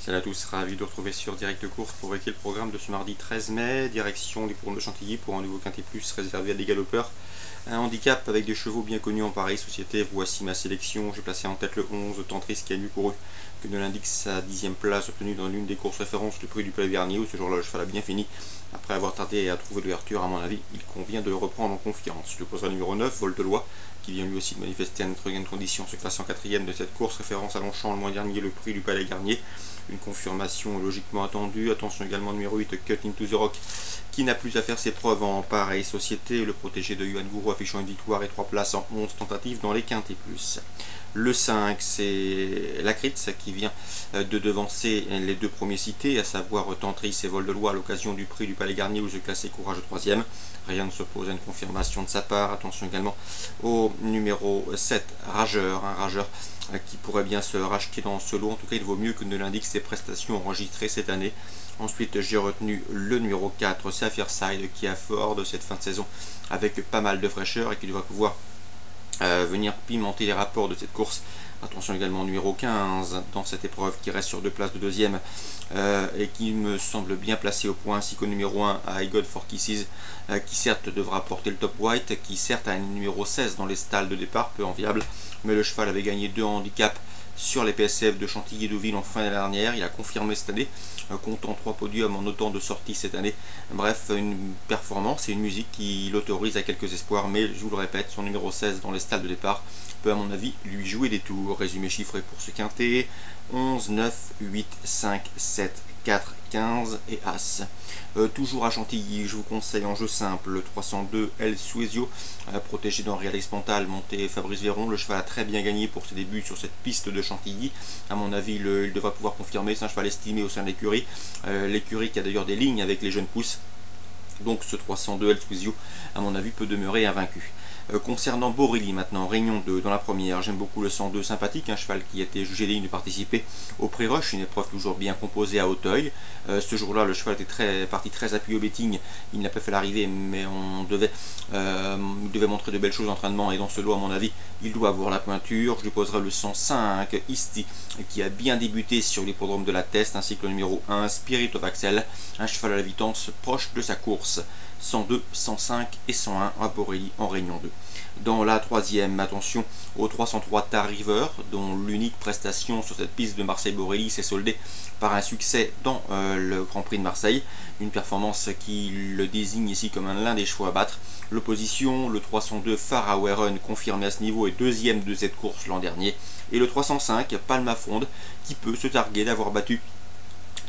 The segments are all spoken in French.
Salut à tous, ravi de vous retrouver sur Direct Course pour évoquer le programme de ce mardi 13 mai, direction du Hippodrome de Chantilly pour un nouveau quintet plus réservé à des galopeurs. Un handicap avec des chevaux bien connus en pareille société, voici ma sélection. J'ai placé en tête le 11, Tantris qui a mieux couru que ne l'indique sa 10e place obtenue dans l'une des courses références du prix du Palais Garnier, où ce jour-là le cheval a bien fini. Après avoir tardé à trouver l'ouverture, à mon avis, il convient de le reprendre en confiance. Je poserai le numéro 9, Vol de Loi, qui vient lui aussi de manifester à notre gain de condition, se classe en 4e de cette course, référence à Longchamp le mois dernier, le prix du Palais Garnier. Une confirmation logiquement attendue. Attention également numéro 8, Cut into the Rock, qui n'a plus à faire ses preuves en pareille société. Le protégé de Yuan Gourou affichant une victoire et 3 places en 11 tentatives dans les quintés plus. Le 5, c'est Lakritz qui vient de devancer les deux premiers cités, à savoir Tantris et Vol de Loi à l'occasion du prix du Palais Garnier où se classait Courage 3e. Rien ne s'oppose à une confirmation de sa part. Attention également au numéro 7, Rageur, un Rageur qui pourrait bien se racheter dans ce lot. En tout cas, il vaut mieux que ne l'indique ses prestations enregistrées cette année. Ensuite, j'ai retenu le numéro 4, Saphireside, qui a fort de cette fin de saison avec pas mal de fraîcheur et qui devrait pouvoir venir pimenter les rapports de cette course. Attention également au numéro 15 dans cette épreuve qui reste sur 2 places de deuxième et qui me semble bien placé au point, ainsi qu'au numéro 1 à I God for Kisses qui certes devra porter le top white, qui certes a un numéro 16 dans les stalles de départ, peu enviable, mais le cheval avait gagné 2 handicaps sur les PSF de Chantilly et Deauville en fin d'année dernière. Il a confirmé cette année, comptant 3 podiums en autant de sorties cette année. Bref, une performance et une musique qui l'autorise à quelques espoirs, mais je vous le répète, son numéro 16 dans les stalles de départ peut à mon avis lui jouer des tours. Résumé chiffré pour ce quintet: 11, 9, 8, 5, 7, 4, 15 et As. Toujours à Chantilly, je vous conseille en jeu simple le 302 El Suezio, protégé d'Henri Alex Pantal, monté Fabrice Véron. Le cheval a très bien gagné pour ses débuts sur cette piste de Chantilly. À mon avis, il devra pouvoir confirmer. C'est un cheval estimé au sein de l'écurie. L'écurie qui a d'ailleurs des lignes avec les jeunes pousses. Donc ce 302 El Suezio, à mon avis, peut demeurer invaincu. Concernant Borelli maintenant, Réunion 2 dans la première, j'aime beaucoup le 102 sympathique, un cheval qui a été jugé digne de participer au Prix Rush, une épreuve toujours bien composée à Hauteuil. Ce jour-là, le cheval était parti très appuyé au betting, il n'a pas fait l'arrivée, mais on devait montrer de belles choses d'entraînement, et dans ce lot, à mon avis, il doit avoir la pointure. Je lui poserai le 105 Isti, qui a bien débuté sur l'hippodrome de la Teste, ainsi que le numéro 1 Spirit of Axel, un cheval à la vitance proche de sa course. 102, 105 et 101 à Borelli en Réunion 2. Dans la troisième, attention au 303 Tar River, dont l'unique prestation sur cette piste de Marseille-Borelli s'est soldée par un succès dans le Grand Prix de Marseille. Une performance qui le désigne ici comme l'un des chevaux à battre. L'opposition, le 302 Farah Warren, confirmé à ce niveau, est deuxième de cette course l'an dernier. Et le 305 Palma Fronde, qui peut se targuer d'avoir battu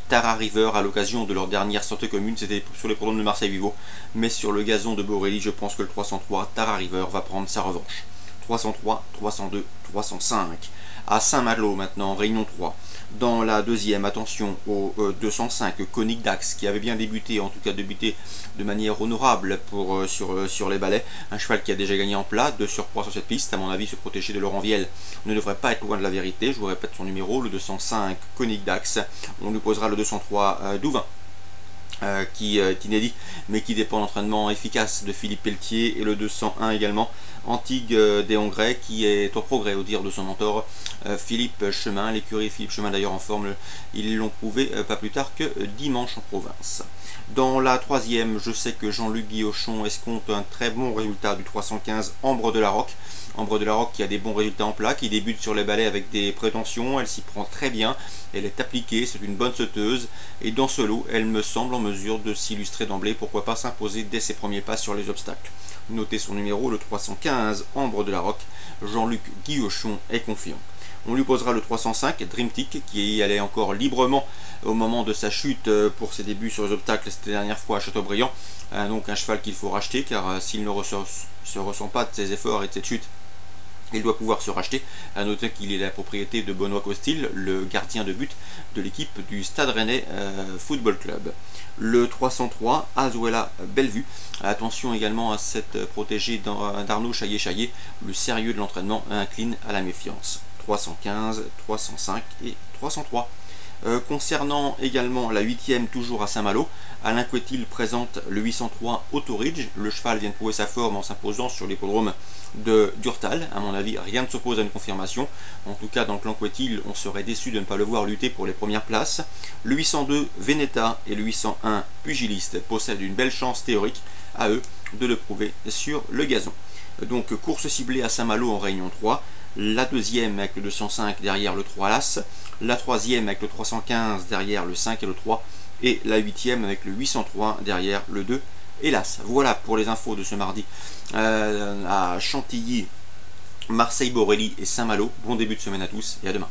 Tara River à l'occasion de leur dernière sortie commune. C'était sur les programmes de Marseille-Vivo, mais sur le gazon de Borelli, je pense que le 303 Tara River va prendre sa revanche. 303, 302, 305. À Saint-Malo maintenant, Réunion 3. Dans la deuxième, attention au 205 Konig Dax, qui avait bien débuté, en tout cas débuté de manière honorable sur les balais. Un cheval qui a déjà gagné en plat, de surcroît sur cette piste. À mon avis, se protéger de Laurent Viel ne devrait pas être loin de la vérité. Je vous répète son numéro, le 205 Konig Dax. On lui posera le 203 Douvin. Qui est inédit, mais qui dépend de l'entraînement efficace de Philippe Pelletier, et le 201 également, Antigue des Hongrais, qui est au progrès au dire de son mentor Philippe Chemin. L'écurie Philippe Chemin d'ailleurs en forme, ils l'ont prouvé pas plus tard que dimanche en province. Dans la troisième, je sais que Jean-Luc Guillochon escompte un très bon résultat du 315 Ambre de la Roque. Ambre de la Roque qui a des bons résultats en plat, qui débute sur les balais avec des prétentions, elle s'y prend très bien, elle est appliquée, c'est une bonne sauteuse, et dans ce lot, elle me semble en mesure de s'illustrer d'emblée, pourquoi pas s'imposer dès ses premiers pas sur les obstacles. Notez son numéro, le 315 Ambre de la Roque, Jean-Luc Guillochon est confiant. On lui posera le 305 Dreamtic, qui y allait encore librement au moment de sa chute pour ses débuts sur les obstacles cette dernière fois à Châteaubriand. Donc un cheval qu'il faut racheter, car s'il ne se ressent pas de ses efforts et de cette chute, il doit pouvoir se racheter. À noter qu'il est la propriété de Benoît Costil, le gardien de but de l'équipe du Stade Rennais Football Club. Le 303 Azuela Bellevue. Attention également à cette protégée d'Arnaud Chaillet-Chaillet. Le sérieux de l'entraînement incline à la méfiance. 315, 305 et 303. Concernant également la 8e, toujours à Saint-Malo, Alain Couetil présente le 803 Autoridge. Le cheval vient de prouver sa forme en s'imposant sur l'hippodrome de Durtal. À mon avis, rien ne s'oppose à une confirmation. En tout cas, dans le clan Couetil, on serait déçu de ne pas le voir lutter pour les premières places. Le 802 Veneta et le 801 Pugiliste possèdent une belle chance théorique à eux de le prouver sur le gazon. Donc course ciblée à Saint-Malo en réunion 3, la deuxième avec le 205 derrière le 3 Las, la troisième avec le 315 derrière le 5 et le 3, et la huitième avec le 803 derrière le 2 et l'As. Voilà pour les infos de ce mardi à Chantilly, Marseille-Borelli et Saint-Malo. Bon début de semaine à tous et à demain.